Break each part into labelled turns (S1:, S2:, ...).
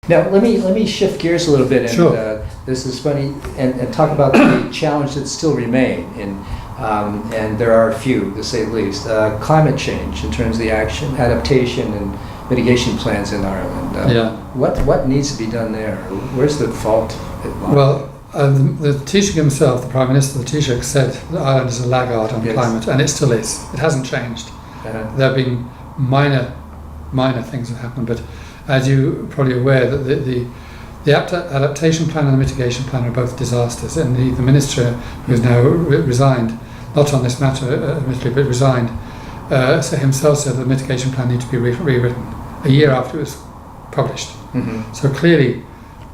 S1: Now, let me shift gears a little bit, and
S2: Sure.
S1: this is funny, and talk about the challenge that still remain, and there are a few, to say the least. Climate change, in terms of the action, adaptation, and mitigation plans in Ireland. What needs to be done there? Where's the fault?
S2: Well, the Taoiseach himself, the Prime Minister, the Taoiseach, said that Ireland is a laggard on climate, and it still is. It hasn't changed. There have been minor things that happened, but as you're probably aware, that the adaptation plan and the mitigation plan are both disasters, and the Minister, who has now resigned, not on this matter admittedly, but resigned, so himself said the mitigation plan needs to be rewritten a year after it was published. So clearly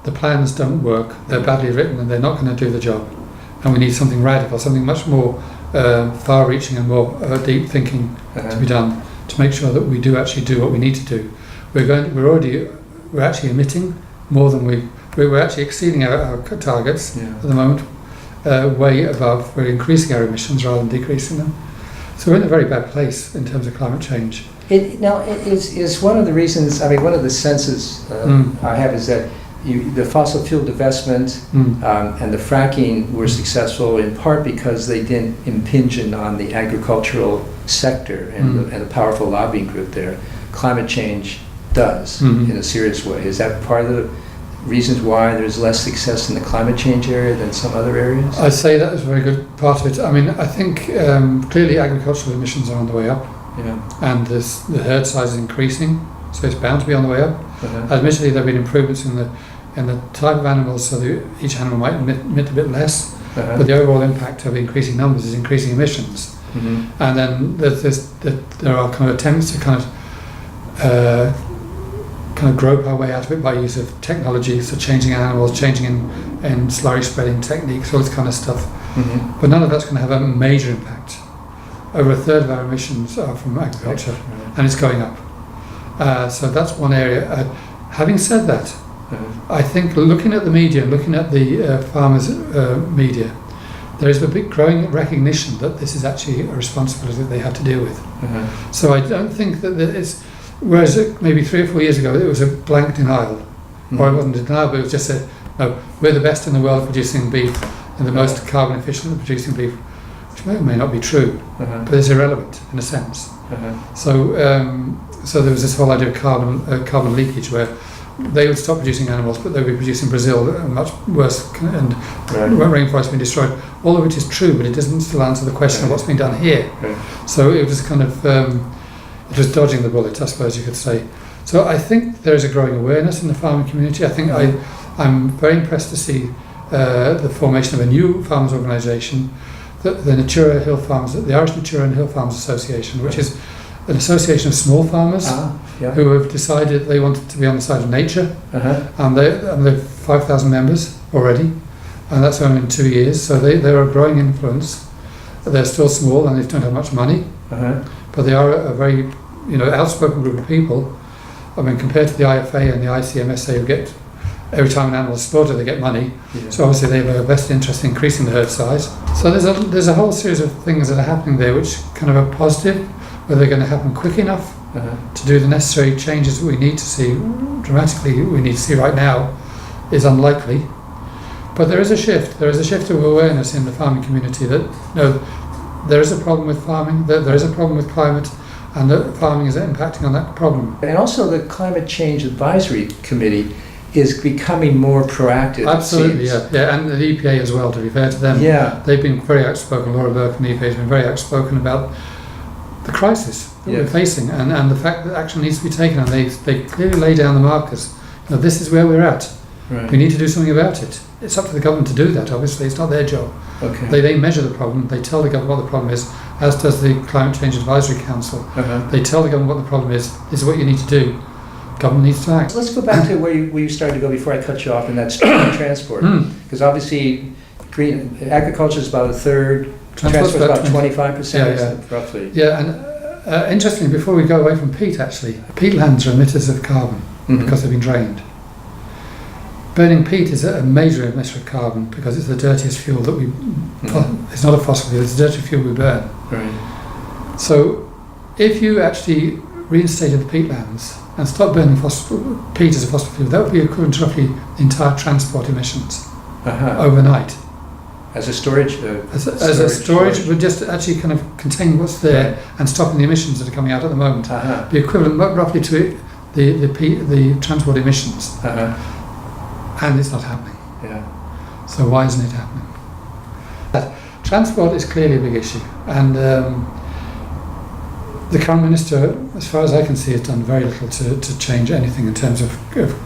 S2: the plans don't work, they're badly written, and they're not going to do the job, and we need something radical, something much more far-reaching and more deep thinking to be done to make sure that we do actually do what we need to do. We're actually emitting more than we're actually exceeding our targets at the moment, way above. We're increasing our emissions rather than decreasing them. So we're in a very bad place in terms of climate change.
S1: It is one of the reasons. I mean, one of the senses I have is that the fossil fuel divestment and the fracking were successful in part because they didn't impinge on the agricultural sector and a powerful lobbying group there. Climate change does in a serious way. Is that part of the reasons why there's less success in the climate change area than some other areas?
S2: I'd say that is a very good part of it. I mean, I think clearly agricultural emissions are on the way up, and the herd size is increasing, so it's bound to be on the way up. Admittedly, there have been improvements in the type of animals, so each animal might emit a bit less, but the overall impact of increasing numbers is increasing emissions. And then there are kind of attempts to kind of grope our way out of it by use of technology, so changing animals, changing in slurry spreading techniques, all this kind of stuff. But none of that's going to have a major impact. Over a third of our emissions are from agriculture, and it's going up. So that's one area. Having said that, I think looking at the media, looking at the farmers' media, there is a big growing recognition that this is actually a responsibility that they have to deal with. So I don't think that it's, whereas maybe 3 or 4 years ago it was a blank denial, or it wasn't a denial, but it was just a, no, we're the best in the world at producing beef and the most carbon efficient at producing beef, which may or may not be true, but it's irrelevant in a sense. So there was this whole idea of carbon leakage, where they would stop producing animals, but they would be producing Brazil, much worse, and rainforests being destroyed. All of which is true, but it doesn't still answer the question of what's being done here. So it was kind of, it was dodging the bullet, I suppose you could say. So I think there is a growing awareness in the farming community. I think I'm very impressed to see the formation of a new farmers' organisation, the Natura Hill Farmers, the Irish Natura and Hill Farmers Association, which is an association of small farmers who have decided they wanted to be on the side of nature, and they've 5,000 members already, and that's only in 2 years. So they're a growing influence. They're still small and they don't have much money, but they are a very outspoken group of people. I mean, compared to the IFA and the ICMSA, who get every time an animal is slaughtered, they get money. So obviously they have a vested interest in increasing the herd size. So there's a whole series of things that are happening there, which kind of are positive. Whether they're going to happen quick enough to do the necessary changes that we need to see, dramatically we need to see right now, is unlikely. But there is a shift. There is a shift of awareness in the farming community that there is a problem with farming, that there is a problem with climate, and that farming is impacting on that problem.
S1: And also the Climate Change Advisory Committee is becoming more proactive.
S2: Absolutely, yeah, and the EPA as well, to be fair to them. They've been very outspoken. Laura Burke from the EPA has been very outspoken about the crisis that we're facing, and the fact that action needs to be taken, and they clearly lay down the markers. This is where we're at. We need to do something about it. It's up to the government to do that, obviously. It's not their job. They measure the problem, they tell the government what the problem is, as does the Climate Change Advisory Council. They tell the government what the problem is, this is what you need to do. Government needs to act.
S1: Let's go back to where you started to go before I cut you off, and that's transport. Because obviously agriculture is about a third, transport is about 25%, roughly.
S2: Yeah, and interestingly, before we go away from peat, actually, peatlands are emitters of carbon because they've been drained. Burning peat is a major emitter of carbon because it's the dirtiest fuel that we... It's not a fossil fuel, it's the dirtiest fuel we burn. So if you actually reinstated the peatlands and stop burning peat as a fossil fuel, that would be equivalent to roughly the entire transport emissions overnight.
S1: As a storage?
S2: As a storage, but just actually kind of containing what's there and stopping the emissions that are coming out at the moment. Be equivalent roughly to the transport emissions. And it's not happening.
S1: Yeah.
S2: So why isn't it happening? Transport is clearly a big issue, and the current minister, as far as I can see, has done very little to change anything in terms of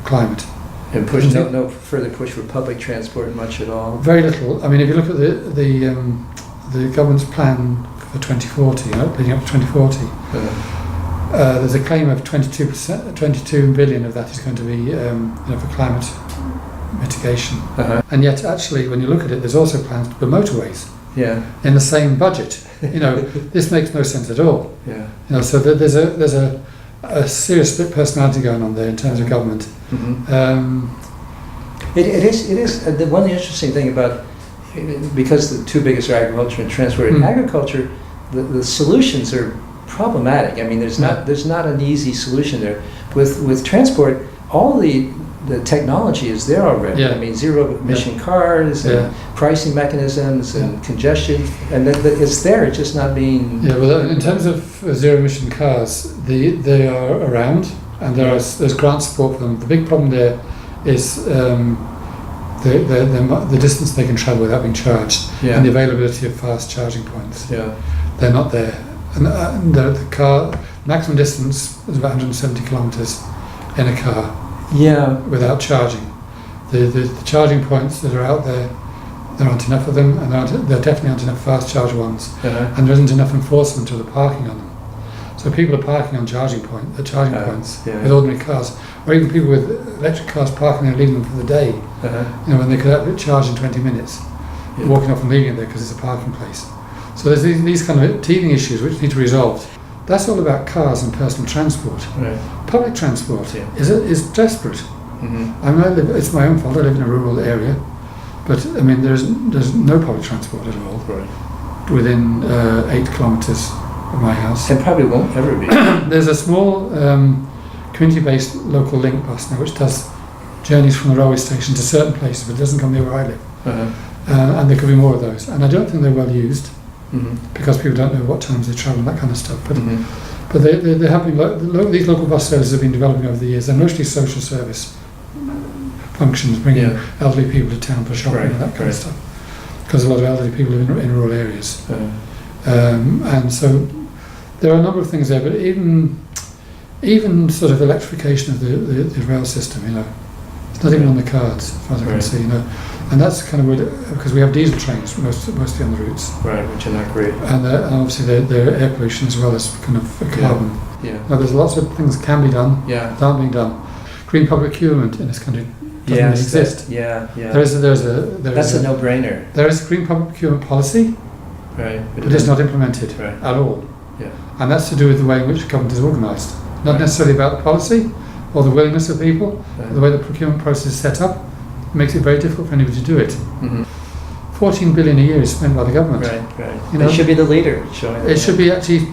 S2: climate.
S1: And no further push for public transport much at all? Very
S2: little. I mean, if you look at the government's plan for 2040, leading up to 2040, there's a claim of 22 billion of that is going to be for climate mitigation. And yet, actually, when you look at it, there's also plans to build motorways in the same budget. This makes no sense at all. So there's a serious split personality going on there in terms of government.
S1: It is the one interesting thing about, because the two biggest are agriculture and transport. In agriculture, the solutions are problematic. I mean, there's not an easy solution there. With transport, all the technology is there already. I mean, zero emission cars and pricing mechanisms and congestion, and it's there. It's just not being.
S2: Well, in terms of zero emission cars, they are around, and there's grant support for them. The big problem there is the distance they can travel without being charged, and the availability of fast charging points. They're not there, and the car maximum distance is about 170 kilometres in a car. Without charging. The charging points that are out there, there aren't enough of them, and there definitely aren't enough fast charge ones, and there isn't enough enforcement of the parking on them. So people are parking on charging points with ordinary cars, or even people with electric cars parking and leaving them for the day. When they could have it charged in 20 minutes, walking off and leaving it there because it's a parking place. So there's these kind of teething issues which need to be resolved. That's all about cars and personal transport. Public transport is desperate. I mean, it's my own fault. I live in a rural area, but I mean, there's no public transport at all within 8 kilometres of my house.
S1: And probably won't ever be.
S2: There's a small community-based local link bus now, which does journeys from the railway station to certain places, but it doesn't come near where I live. And there could be more of those. And I don't think they're well used. Because people don't know what times they travel and that kind of stuff. But they have been, these local bus services have been developing over the years. They're mostly social service functions, bringing elderly people to town for shopping and that kind of stuff. Because a lot of elderly people live in rural areas. And so there are a number of things there, but even sort of electrification of the rail system, it's not even on the cards, as far as I can see, And that's kind of weird, because we have diesel trains mostly on the routes.
S1: Which are not great.
S2: And obviously they're air pollution as well as kind of carbon. Now there's lots of things that can be done that aren't being done. Green public procurement in this country doesn't really exist. That's
S1: a no-brainer.
S2: There is a green public procurement policy, but it's not implemented at all. And that's to do with the way in which government is organised. Not necessarily about the policy or the willingness of people, the way the procurement process is set up. Makes it very difficult for anybody to do it. 14 billion a year is spent by the government.
S1: It should be the leader.
S2: It should be actually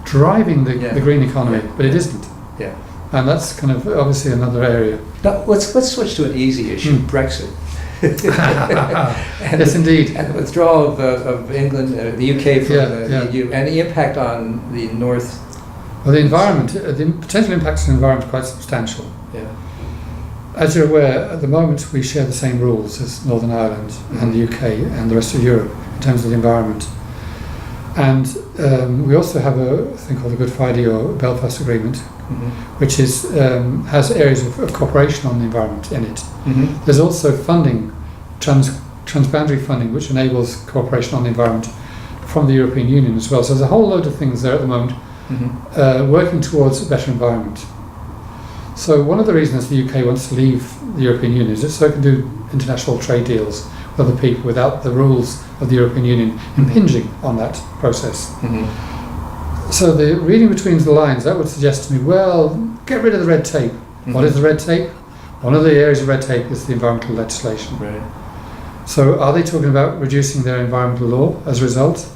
S2: driving the green economy, but it isn't. And that's kind of obviously another area.
S1: Now, let's switch to an easy issue, Brexit.
S2: Yes, indeed.
S1: And the withdrawal of England, the UK from the EU, and the impact on the North.
S2: Well, the environment, the potential impacts on the environment are quite substantial. As you're aware, at the moment we share the same rules as Northern Ireland and the UK and the rest of Europe in terms of the environment. And we also have a thing called the Good Friday or Belfast Agreement, which has areas of cooperation on the environment in it. There's also funding, transboundary funding, which enables cooperation on the environment from the European Union as well. So there's a whole load of things there at the moment working towards a better environment. So one of the reasons the UK wants to leave the European Union is so it can do international trade deals with other people without the rules of the European Union impinging on that process. So the reading between the lines, that would suggest to me, well, get rid of the red tape. What is the red tape? One of the areas of red tape is the environmental legislation. So are they talking about reducing their environmental law as a result?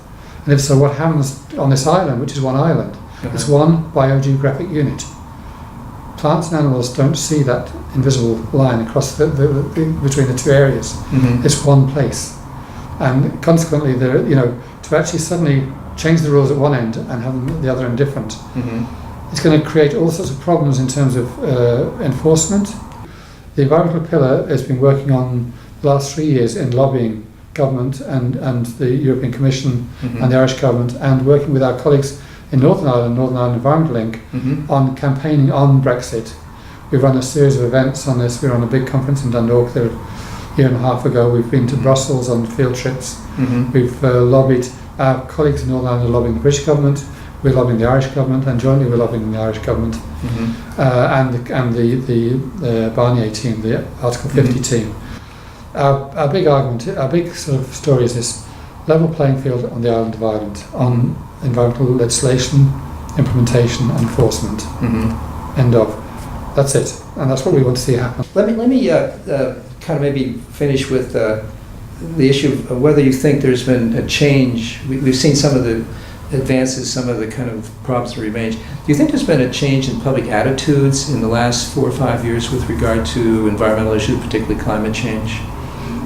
S2: And if so, what happens on this island, which is one island? It's one biogeographic unit. plants and animals don't see that invisible line across between the two areas. It's one place, and consequently, to actually suddenly change the rules at one end and have them at the other end different, it's going to create all sorts of problems in terms of enforcement. The environmental pillar has been working on the last 3 years in lobbying government and the European Commission and the Irish government, and working with our colleagues in Northern Ireland Environmental Link, on campaigning on Brexit. We've run a series of events on this. We were on a big conference in Dundalk there a year and a half ago. We've been to Brussels on field trips. We've lobbied, our colleagues in Northern Ireland are lobbying the British government, we're lobbying the Irish government, and jointly we're lobbying the Irish government, and the Barnier team, the Article 50 team. Our big argument, our big sort of story is this level playing field on the island of Ireland on environmental legislation, implementation, and enforcement. End of. That's it, and that's what we want to see happen.
S1: Let me kind of maybe finish with the issue of whether you think there's been a change. We've seen some of the advances, some of the kind of problems that remain. Do you think there's been a change in public attitudes in the last 4 or 5 years with regard to environmental issues, particularly climate change?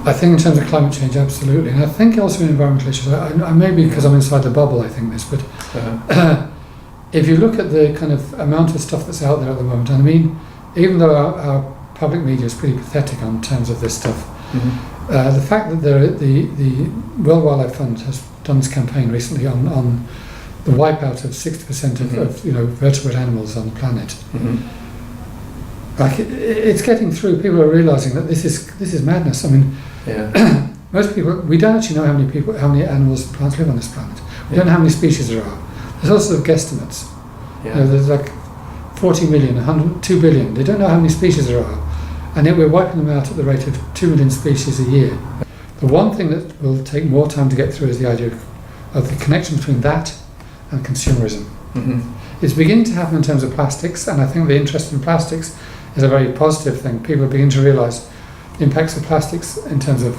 S2: I think in terms of climate change, absolutely. And I think also in environmental issues, I maybe because I'm inside the bubble, I think this, but if you look at the kind of amount of stuff that's out there at the moment, and I mean, even though our public media is pretty pathetic on terms of this stuff, the fact that the World Wildlife Fund has done this campaign recently on the wipeout of 60% of vertebrate animals on the planet, like it's getting through. People are realising that this is madness. I mean, most people, we don't actually know how many animals and plants live on this planet. We don't know how many species there are. There's all sorts of guesstimates. There's like 40 million, 2 billion. They don't know how many species there are, and yet we're wiping them out at the rate of 2 million species a year. The one thing that will take more time to get through is the idea of the connection between that and consumerism. It's beginning to happen in terms of plastics, and I think the interest in plastics is a very positive thing. People are beginning to realise the impacts of plastics in terms of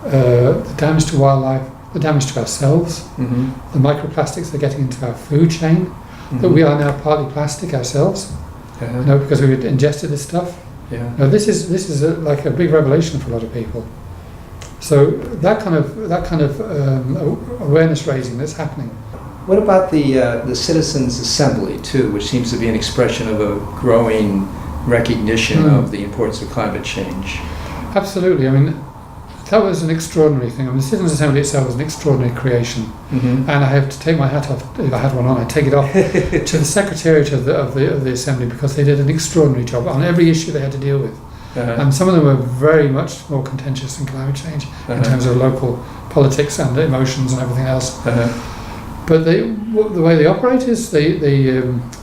S2: the damage to wildlife, the damage to ourselves, the microplastics they're getting into our food chain, that we are now partly plastic ourselves, because we've ingested this stuff. Now this is like a big revelation for a lot of people. So that kind of awareness raising that's happening.
S1: What about the Citizens' Assembly too, which seems to be an expression of a growing recognition of the importance of climate change?
S2: Absolutely. I mean, that was an extraordinary thing. I mean, the Citizens' Assembly itself was an extraordinary creation, and I have to take my hat off. If I had one on, I'd take it off to the Secretariat of the Assembly, because they did an extraordinary job on every issue they had to deal with. And some of them were very much more contentious than climate change in terms of local politics and emotions and everything else. But the way they operate is they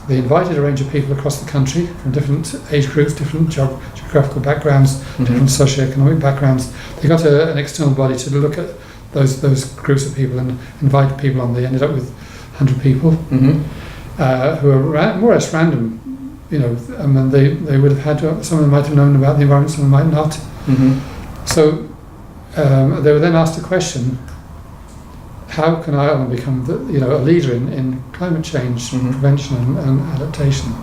S2: invited a range of people across the country from different age groups, different geographical backgrounds, different socioeconomic backgrounds. They got an external body to look at those groups of people and invite people on. They ended up with 100 people who were more or less random. And they would have had to, some of them might have known about the environment, some of them might not. So they were then asked the question: how can Ireland become a leader in climate change prevention and adaptation?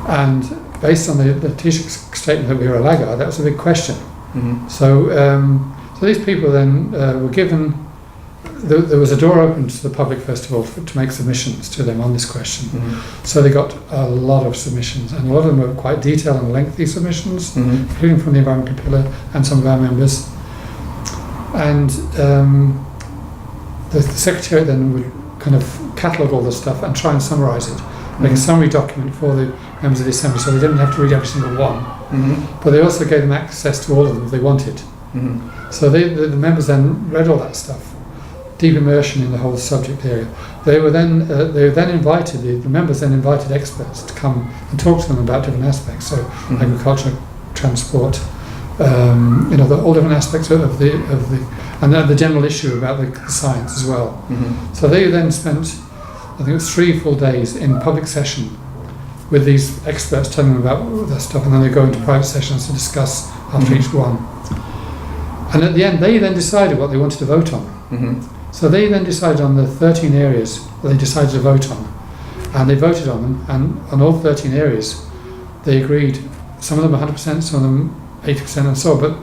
S2: And based on the Taoiseach's statement that we were a laggard, that was a big question. So these people then were given. There was a door open to the public, first of all, to make submissions to them on this question. So they got a lot of submissions, and a lot of them were quite detailed and lengthy submissions, including from the Environmental Pillar and some of our members. And the Secretariat then would kind of catalogue all this stuff and try and summarise it, make a summary document for the members of the Assembly, so they didn't have to read every single one. But they also gave them access to all of them if they wanted. So the members then read all that stuff. Deep immersion in the whole subject area. They were then invited. The members then invited experts to come and talk to them about different aspects. So agriculture, transport, all different aspects of the and then the general issue about the science as well. So they then spent, I think it was 3 full days in public session with these experts telling them about their stuff, and then they go into private sessions to discuss after each one. And at the end, they then decided what they wanted to vote on. So they then decided on the 13 areas that they decided to vote on, and they voted on them, and on all 13 areas they agreed, some of them 100%, some of them 80% and so on, but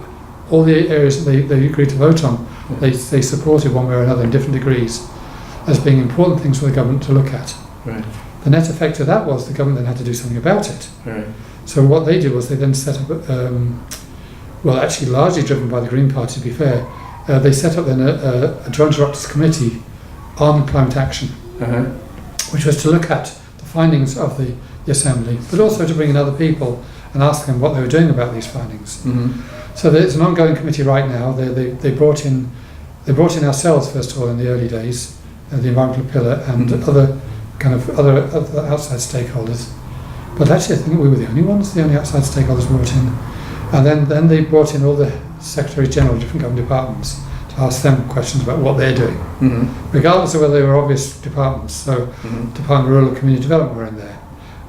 S2: all the areas that they agreed to vote on, they supported one way or another in different degrees as being important things for the government to look at.
S1: Right.
S2: The net effect of that was the government then had to do something about it.
S1: Right.
S2: So what they did was they then set up, well, actually largely driven by the Green Party, to be fair, they set up then a Joint Directors Committee on climate action, which was to look at the findings of the Assembly, but also to bring in other people and ask them what they were doing about these findings. So there's an ongoing committee right now. They brought in ourselves first of all in the early days, the environmental pillar and other outside stakeholders. But actually, I think we were the only outside stakeholders brought in. And then they brought in all the Secretaries General of different government departments to ask them questions about what they're doing, regardless of whether they were obvious departments. So, Department of Rural and Community Development were in there,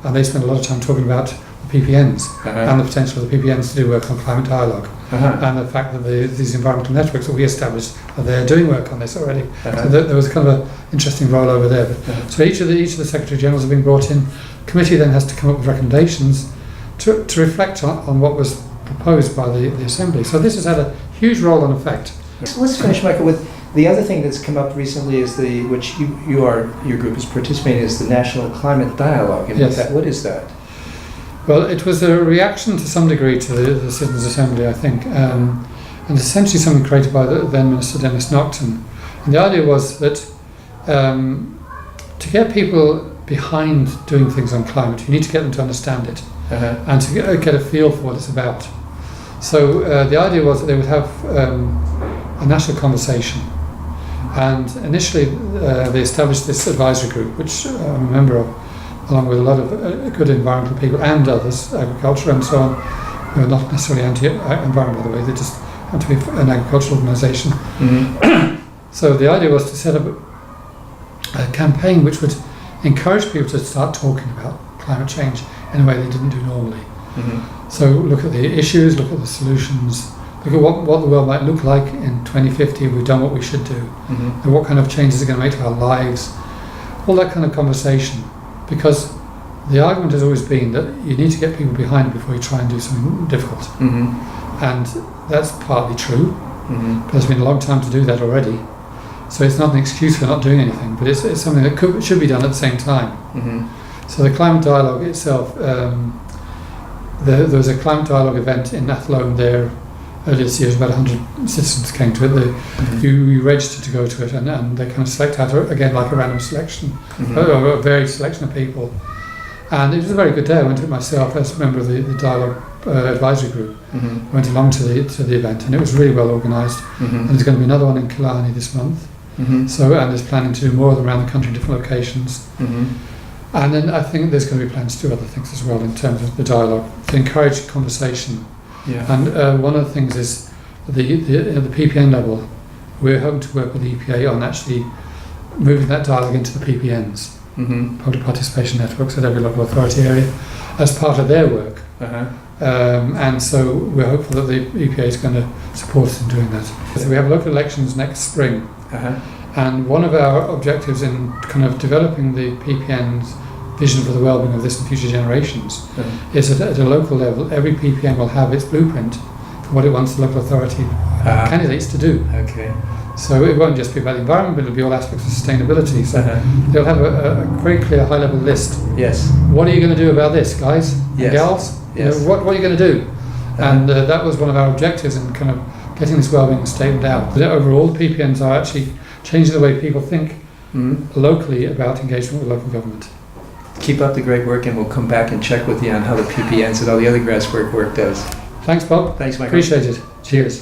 S2: and they spent a lot of time talking about the PPNs and the potential of the PPNs to do work on climate dialogue, and the fact that these environmental networks that we established are there doing work on this already. So there was kind of an interesting role over there. So each of the Secretary Generals have been brought in. The committee then has to come up with recommendations to reflect on what was proposed by the Assembly. So this has had a huge role and effect.
S1: So let's finish, Michael, with the other thing that's come up recently is which your group is participating in, is the National Climate Dialogue. And
S2: yes.
S1: What is that?
S2: Well, it was a reaction to some degree to the Citizens' Assembly, I think, and essentially something created by the then Minister Denis Naughton. And the idea was that to get people behind doing things on climate, you need to get them to understand it and to get a feel for what it's about. So the idea was that they would have a national conversation, and initially they established this advisory group, which I'm a member of, along with a lot of good environmental people and others, agriculture and so on, who are not necessarily anti-environment, by the way, they just have to be an agricultural organisation. So the idea was to set up a campaign which would encourage people to start talking about climate change in a way they didn't do normally. So look at the issues, look at the solutions, look at what the world might look like in 2050 if we've done what we should do, and what kind of changes are going to make to our lives, all that kind of conversation. Because the argument has always been that you need to get people behind it before you try and do something difficult. And that's partly true, but it's been a long time to do that already. So it's not an excuse for not doing anything, but it's something that should be done at the same time. So the climate dialogue itself, there was a climate dialogue event in Athlone there earlier this year. About 100 citizens came to it. You registered to go to it, and they kind of select out, again, like a random selection, a varied selection of people. And it was a very good day. I went to it myself as a member of the dialogue advisory group. Went along to the event, and it was really well organised. And there's going to be another one in Killarney this month. So, and there's planning to do more of them around the country in different locations. And then I think there's going to be plans to do other things as well in terms of the dialogue to encourage conversation. And one of the things is at the PPN level, we're hoping to work with the EPA on actually moving that dialogue into the PPNs, public participation networks at every local authority area, as part of their work. And so we're hopeful that the EPA is going to support us in doing that. So we have local elections next spring. And one of our objectives in kind of developing the PPN's vision for the well-being of this and future generations is that at a local level, every PPN will have its blueprint for what it wants the local authority candidates to do. So it won't just be about the environment, but it'll be all aspects of sustainability. So they'll have a very clear high-level list. What are you going to do about this, guys and gals? You know, what are you going to do? And that was one of our objectives in kind of getting this well-being statement out. But overall, the PPNs are actually changing the way people think locally about engagement with local government.
S1: Keep up the great work, and we'll come back and check with you on how the PPNs and all the other grassroots work does.
S2: Thanks, Bob.
S1: Thanks, Michael.
S2: Appreciate it. Cheers.